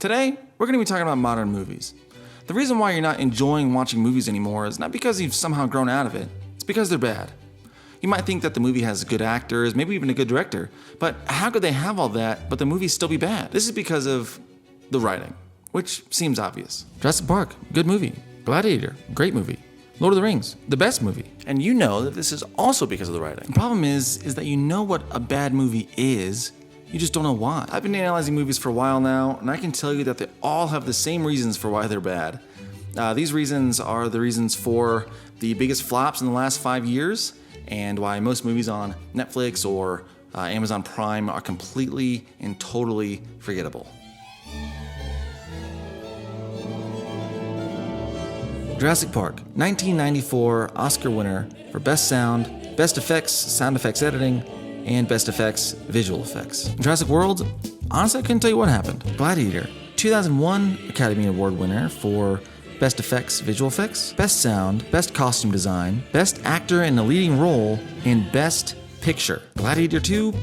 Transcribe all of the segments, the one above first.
Today, we're going to be talking about modern movies. The reason why you're not enjoying watching movies anymore is not because you've somehow grown out of it, it's because they're bad. You might think that the movie has good actors, maybe even a good director, but how could they have all that but the movie still be bad? This is because of the writing, which seems obvious. Jurassic Park, good movie. Gladiator, great movie. Lord of the Rings, the best movie. And you know that this is also because of the writing. The problem is that you know what a bad movie is, you just don't know why. I've been analyzing movies for a while now, and I can tell you that they all have the same reasons for why they're bad. These reasons are the reasons for the biggest flops in the last 5 years, and why most movies on Netflix or Amazon Prime are completely and totally forgettable. Jurassic Park, 1994 Oscar winner for Best Sound, Best Effects, Sound Effects Editing, and Best Effects, Visual Effects. Jurassic World, honestly I couldn't tell you what happened. Gladiator, 2001 Academy Award winner for Best Effects, Visual Effects, Best Sound, Best Costume Design, Best Actor in a Leading Role, and Best Picture. Gladiator 2,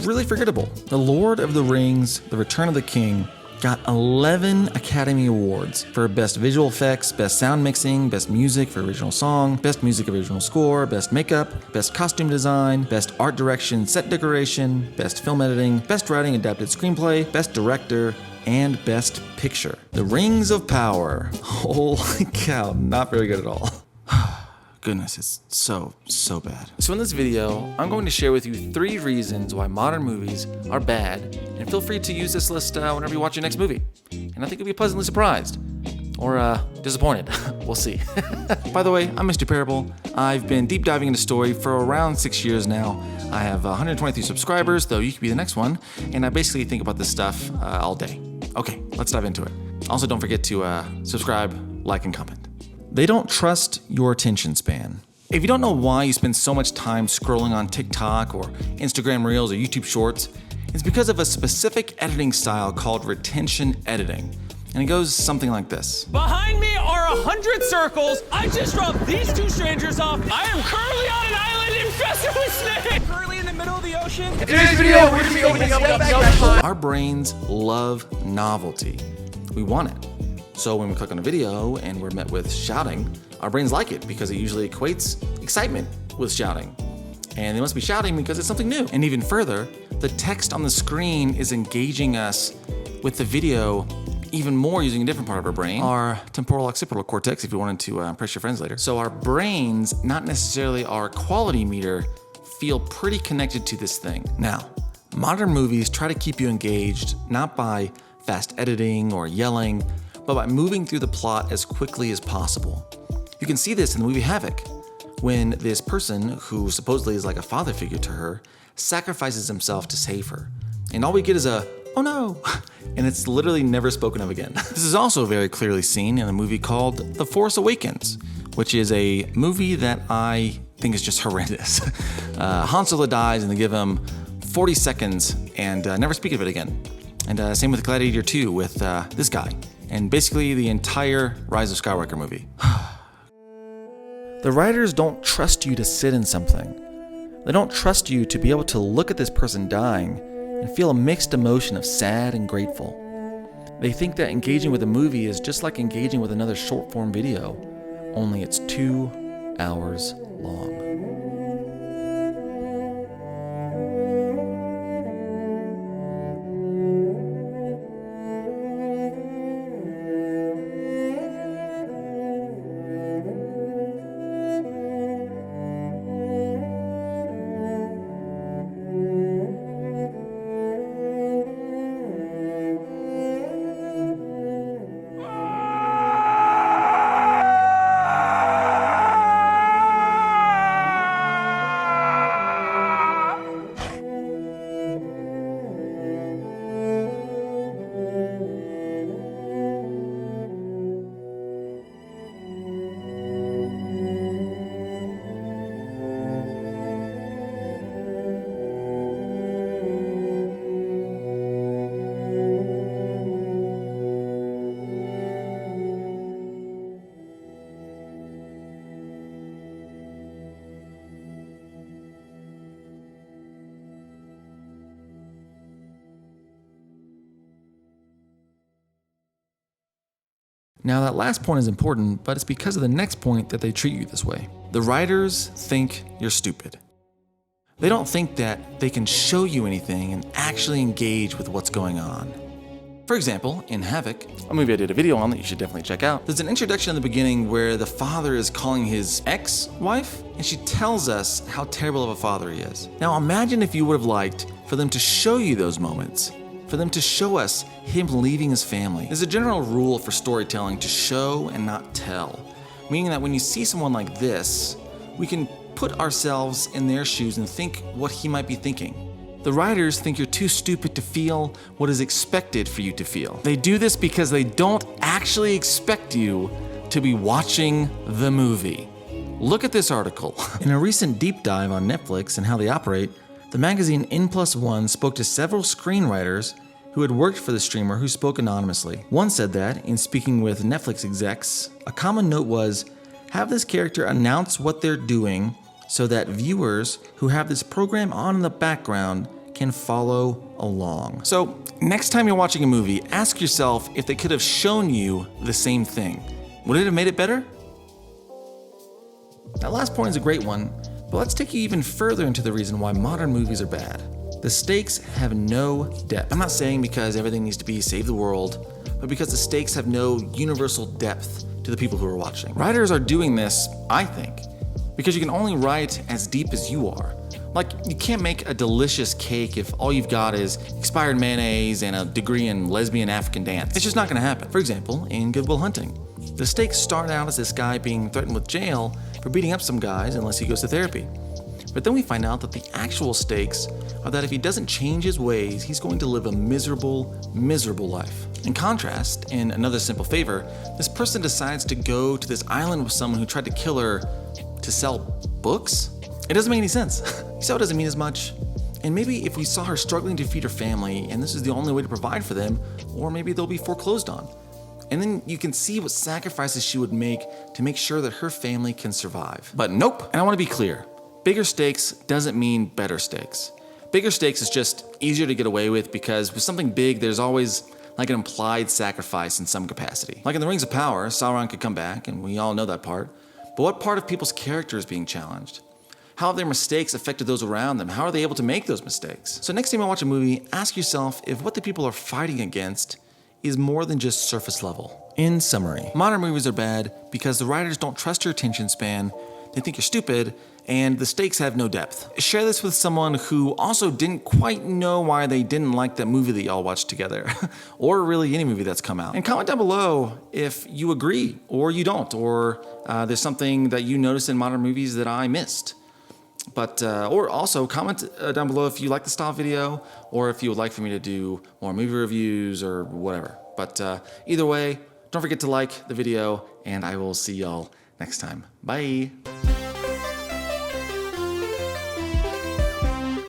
really forgettable. The Lord of the Rings, The Return of the King, got 11 Academy Awards for Best Visual Effects, Best Sound Mixing, Best Music for Original Song, Best Music Original Score, Best Makeup, Best Costume Design, Best Art Direction, Set Decoration, Best Film Editing, Best Writing Adapted Screenplay, Best Director, and Best Picture. The Rings of Power. Holy cow, not very good at all. Goodness, it's so bad. So in this video, I'm going to share with you 3 reasons why modern movies are bad, and feel free to use this list whenever you watch your next movie. And I think you'll be pleasantly surprised. Or disappointed. We'll see. By the way, I'm Mr. Parable. I've been deep diving into story for around 6 years now. I have 123 subscribers, though you could be the next one, and I basically think about this stuff all day. Okay, let's dive into it. Also, don't forget to subscribe, like, and comment. They don't trust your attention span. If you don't know why you spend so much time scrolling on TikTok or Instagram Reels or YouTube Shorts, it's because of a specific editing style called retention editing. And it goes something like this. Behind me are 100 circles. I just dropped these 2 strangers off. I am currently on an island infested with snakes. Currently in the middle of the ocean. In today's video, we're gonna be opening up. Our brains love novelty. We want it. So when we click on a video and we're met with shouting, our brains like it because it usually equates excitement with shouting. And they must be shouting because it's something new. And even further, the text on the screen is engaging us with the video even more using a different part of our brain, our temporal occipital cortex, if you wanted to impress your friends later. So our brains, not necessarily our quality meter, feel pretty connected to this thing. Now, modern movies try to keep you engaged, not by fast editing or yelling, but by moving through the plot as quickly as possible. You can see this in the movie Havoc, when this person, who supposedly is like a father figure to her, sacrifices himself to save her. And all we get is a, oh no, and it's literally never spoken of again. This is also very clearly seen in a movie called The Force Awakens, which is a movie that I think is just horrendous. Han Solo dies and they give him 40 seconds and never speak of it again. And same with Gladiator 2 with this guy. And basically the entire Rise of Skywalker movie. The writers don't trust you to sit in something. They don't trust you to be able to look at this person dying and feel a mixed emotion of sad and grateful. They think that engaging with a movie is just like engaging with another short form video, only it's 2 hours long. Now that last point is important, but it's because of the next point that they treat you this way. The writers think you're stupid. They don't think that they can show you anything and actually engage with what's going on. For example, in Havoc, a movie I did a video on that you should definitely check out, there's an introduction in the beginning where the father is calling his ex-wife, and she tells us how terrible of a father he is. Now imagine if you would have liked for them to show you those moments, for them to show us him leaving his family. There's a general rule for storytelling to show and not tell, meaning that when you see someone like this, we can put ourselves in their shoes and think what he might be thinking. The writers think you're too stupid to feel what is expected for you to feel. They do this because they don't actually expect you to be watching the movie. Look at this article. In a recent deep dive on Netflix and how they operate, the magazine N+1 spoke to several screenwriters who had worked for the streamer who spoke anonymously. One said that, in speaking with Netflix execs, a common note was, have this character announce what they're doing so that viewers who have this program on in the background can follow along. So next time you're watching a movie, ask yourself if they could have shown you the same thing. Would it have made it better? That last point is a great one, but let's take you even further into the reason why modern movies are bad. The stakes have no depth. I'm not saying because everything needs to be save the world, but because the stakes have no universal depth to the people who are watching. Writers are doing this, I think, because you can only write as deep as you are. Like, you can't make a delicious cake if all you've got is expired mayonnaise and a degree in lesbian African dance. It's just not gonna happen. For example, in Good Will Hunting, the stakes start out as this guy being threatened with jail for beating up some guys unless he goes to therapy. But then we find out that the actual stakes are that if he doesn't change his ways, he's going to live a miserable, miserable life. In contrast, in Another Simple Favor, this person decides to go to this island with someone who tried to kill her to sell books? It doesn't make any sense. You saw it doesn't mean as much. And maybe if we saw her struggling to feed her family and this is the only way to provide for them, or maybe they'll be foreclosed on. And then you can see what sacrifices she would make to make sure that her family can survive. But nope. And I want to be clear. Bigger stakes doesn't mean better stakes. Bigger stakes is just easier to get away with because with something big, there's always like an implied sacrifice in some capacity. Like in the Rings of Power, Sauron could come back, and we all know that part. But what part of people's character is being challenged? How have their mistakes affected those around them? How are they able to make those mistakes? So next time you watch a movie, ask yourself if what the people are fighting against is more than just surface level. In summary, modern movies are bad because the writers don't trust your attention span, they think you're stupid, and the stakes have no depth. Share this with someone who also didn't quite know why they didn't like that movie that y'all watched together, or really any movie that's come out. And comment down below if you agree, or you don't, or there's something that you noticed in modern movies that I missed. But, or also comment down below if you like the style video, or if you would like for me to do more movie reviews or whatever. But either way, don't forget to like the video, and I will see y'all next time. Bye.